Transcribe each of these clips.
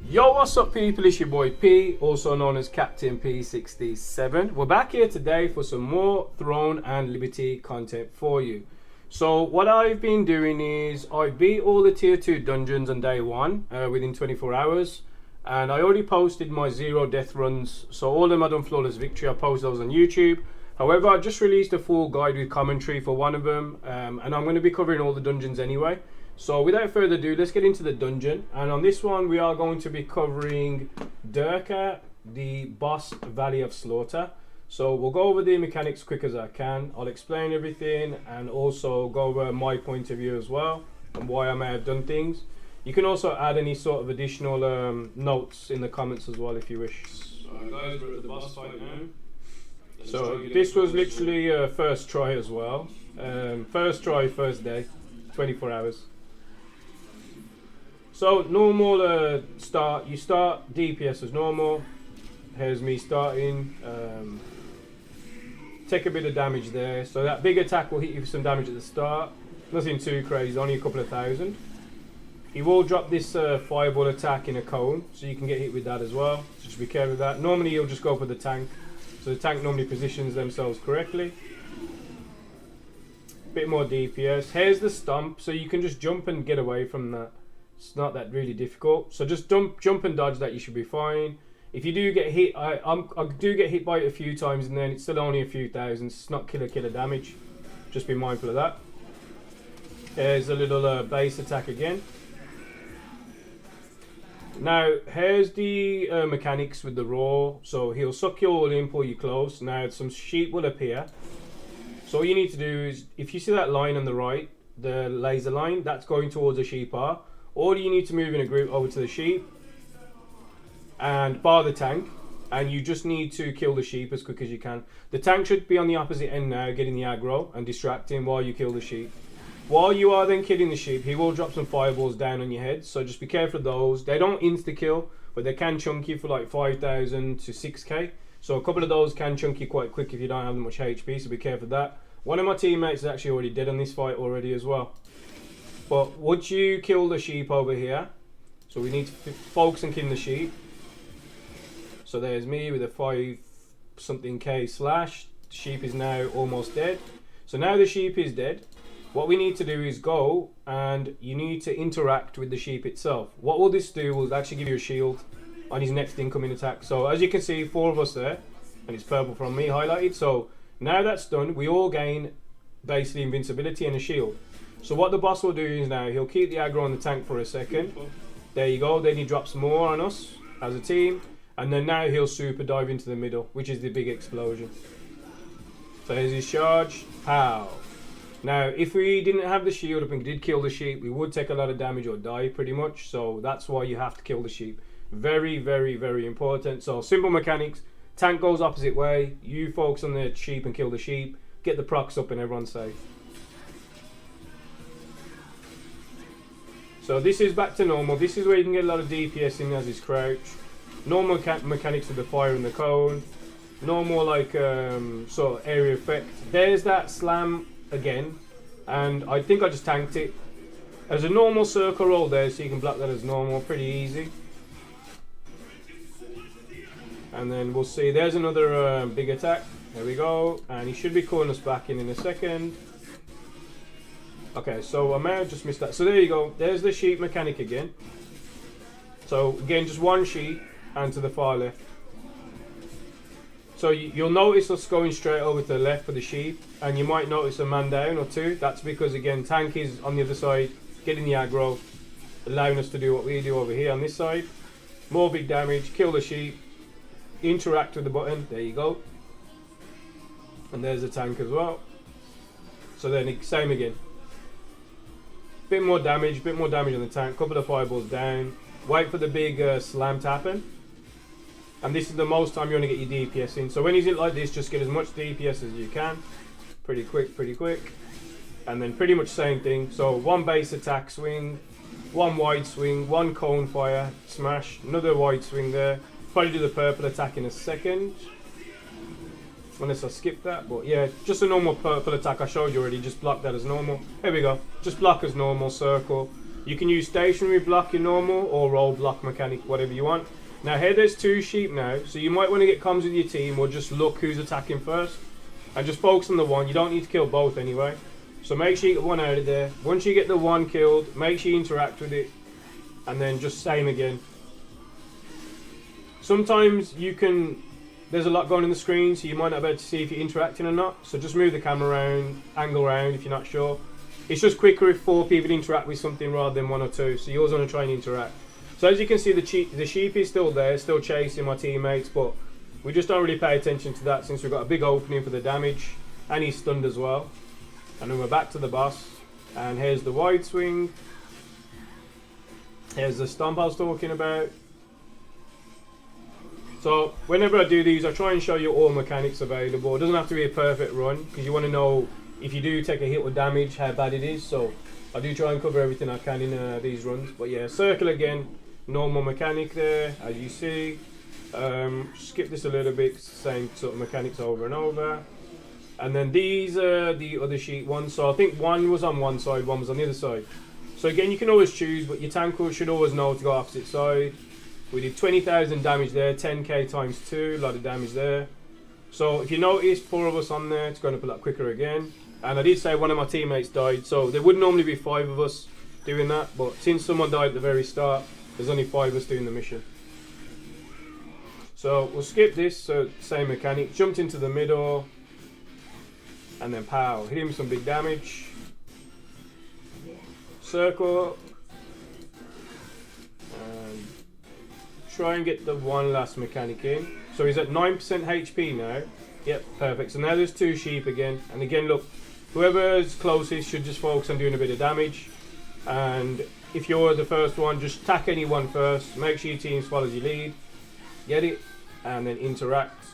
Yo, what's up people, it's your boy P, also known as Captain P67. We're back here today for some more Throne and Liberty content for you. So what I've been doing is I beat all the tier 2 dungeons on day 1 within 24 hours. And I already posted my 0 death runs, so all of them are done flawless victory. I post those on YouTube. However, I just released a full guide with commentary for one of them, and I'm going to be covering all the dungeons anyway. So without further ado, let's get into the dungeon. And on this one, we are going to be covering Turka, the boss Valley of Slaughter. So we'll go over the mechanics quick as I can. I'll explain everything and also go over my point of view as well and why I may have done things. You can also add any sort of additional notes in the comments as well if you wish. Alright guys, we're at the boss fight now. So this was literally first try as well. First try, first day, 24 hours. So normal start, you start DPS as normal. Here's me starting. Take a bit of damage there. So that big attack will hit you for some damage at the start. Nothing too crazy, only a couple of thousand. He will drop this fireball attack in a cone, so you can get hit with that as well. So just be careful of that. Normally he'll just go for the tank. So the tank normally positions themselves correctly. Bit more DPS. Here's the stomp, so you can just jump and get away from that. It's not that really difficult. So just jump and dodge that, you should be fine. If you do get hit, I do get hit by it a few times and then it's still only a few thousand. It's not killer damage. Just be mindful of that. Here's a little base attack again. Now, here's the mechanics with the roar. So he'll suck you all in, pull you close. Now, some sheep will appear. So all you need to do is, if you see that line on the right, the laser line, that's going towards the sheep are. All you need to move in a group over to the sheep and bar the tank. And you just need to kill the sheep as quick as you can. The tank should be on the opposite end now, getting the aggro and distracting while you kill the sheep. While you are then killing the sheep, he will drop some fireballs down on your head, so just be careful of those. They don't insta-kill, but they can chunk you for like 5,000 to 6k. So a couple of those can chunk you quite quick if you don't have much HP, so be careful of that. One of my teammates is actually already dead on this fight already as well. But once you kill the sheep over here, so we need to focus on killing the sheep. So there's me with a 5 something k slash. The sheep is now almost dead. So now the sheep is dead. What we need to do is go and you need to interact with the sheep itself. What will this do will actually give you a shield on his next incoming attack. So as you can see, 4 of us there, and it's purple from me highlighted. So now that's done, we all gain basically invincibility and a shield. So what the boss will do is now he'll keep the aggro on the tank for a second. There you go, then he drops more on us as a team. And then now he'll super dive into the middle, which is the big explosion. So here's his charge, pow. Now, if we didn't have the shield up and did kill the sheep, we would take a lot of damage or die pretty much. So that's why you have to kill the sheep. Very, very, very important. So simple mechanics. Tank goes opposite way. You focus on the sheep and kill the sheep. Get the procs up and everyone's safe. So this is back to normal. This is where you can get a lot of DPS in as his crouch. Normal mechanics with the fire and the cone. Normal like sort of area effect. There's that slam again, and I think I just tanked it. There's a normal circle roll there, so you can block that as normal, pretty easy. And then we'll see, there's another big attack. There we go, and he should be calling us back in a second. Okay, so I may have just missed that. So there you go, there's the sheep mechanic again. So again, just one sheep and to the far left. So you'll notice us going straight over to the left for the sheep, and you might notice a man down or two. That's because again, tank is on the other side, getting the aggro, allowing us to do what we do over here on this side. More big damage, kill the sheep, interact with the button, there you go. And there's the tank as well. So then same again. Bit more damage on the tank, couple of fireballs down. Wait for the big slam to happen. And this is the most time you want to get your DPS in. So when he's in like this, just get as much DPS as you can. Pretty quick. And then pretty much same thing. So one base attack swing, one wide swing, one cone fire, smash, another wide swing there. Probably do the purple attack in a second. Unless I skip that, but yeah, just a normal purple attack I showed you already, just block that as normal. Here we go, just block as normal, circle. You can use stationary block in normal or roll block mechanic, whatever you want. Now here there's 2 sheep now, so you might want to get comms with your team or just look who's attacking first. And just focus on the one. You don't need to kill both anyway. So make sure you get one out of there. Once you get the one killed, make sure you interact with it. And then just same again. Sometimes you can, there's a lot going on the screen, so you might not be able to see if you're interacting or not. So just move the camera around, angle around if you're not sure. It's just quicker if 4 people interact with something rather than 1 or 2. So you always want to try and interact. So as you can see, the sheep is still there, still chasing my teammates, but we just don't really pay attention to that since we've got a big opening for the damage, and he's stunned as well. And then we're back to the boss, and here's the wide swing. Here's the stomp I was talking about. So whenever I do these, I try and show you all mechanics available. It doesn't have to be a perfect run, because you want to know if you do take a hit or damage, how bad it is. So I do try and cover everything I can in these runs. But yeah, circle again, normal mechanic there, as you see. Skip this a little bit, same sort of mechanics over and over. And then these are the other sheet ones. So I think one was on one side, one was on the other side. So again, you can always choose, but your tanker should always know to go opposite side. We did 20,000 damage there, 10k times 2, a lot of damage there. So if you notice, 4 of us on there, it's going up a lot quicker again. And I did say one of my teammates died, so there would normally be 5 of us doing that, but since someone died at the very start, there's only 5 of us doing the mission. So we'll skip this, so same mechanic, jumped into the middle, and then pow, hit him some big damage. Circle, and try and get the one last mechanic in. So he's at 9% HP now. Yep, perfect. So now there's 2 sheep again, and again look, whoever's closest should just focus on doing a bit of damage. And if you're the first one, just attack anyone first, make sure your team follows your lead, get it, and then interact.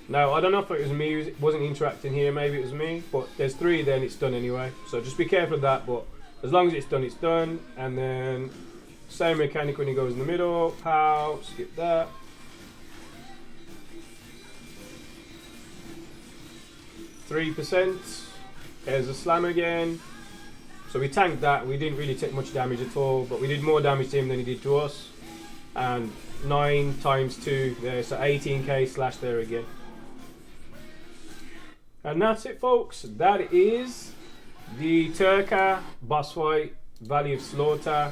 Now I don't know if it was me who wasn't interacting here, maybe it was me, but there's 3 then it's done anyway, so just be careful of that. But as long as it's done, it's done. And then same mechanic when he goes in the middle, pow, skip that. %. There's a slam again. So we tanked that. We didn't really take much damage at all, but we did more damage to him than he did to us. And 9 times 2 there, so 18k slash there again. And that's it, folks. That is the Turka boss fight, Valley of Slaughter,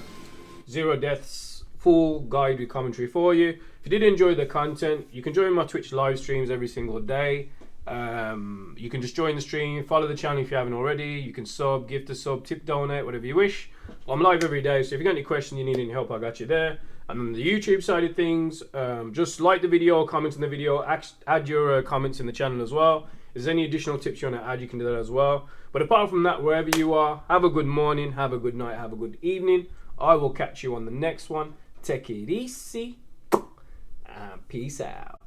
0 deaths, full guide with commentary for you. If you did enjoy the content, you can join my Twitch live streams every single day. You can just join the stream, follow the channel if you haven't already. You can sub, gift a sub, tip, donate, whatever you wish. I'm live every day, so if you've got any questions, you need any help, I got you there. And on the YouTube side of things, just like the video, comment on the video, add your comments in the channel as well. If there's any additional tips you want to add, you can do that as well. But apart from that, wherever you are, have a good morning, have a good night, have a good evening. I will catch you on the next one. Take it easy, and peace out.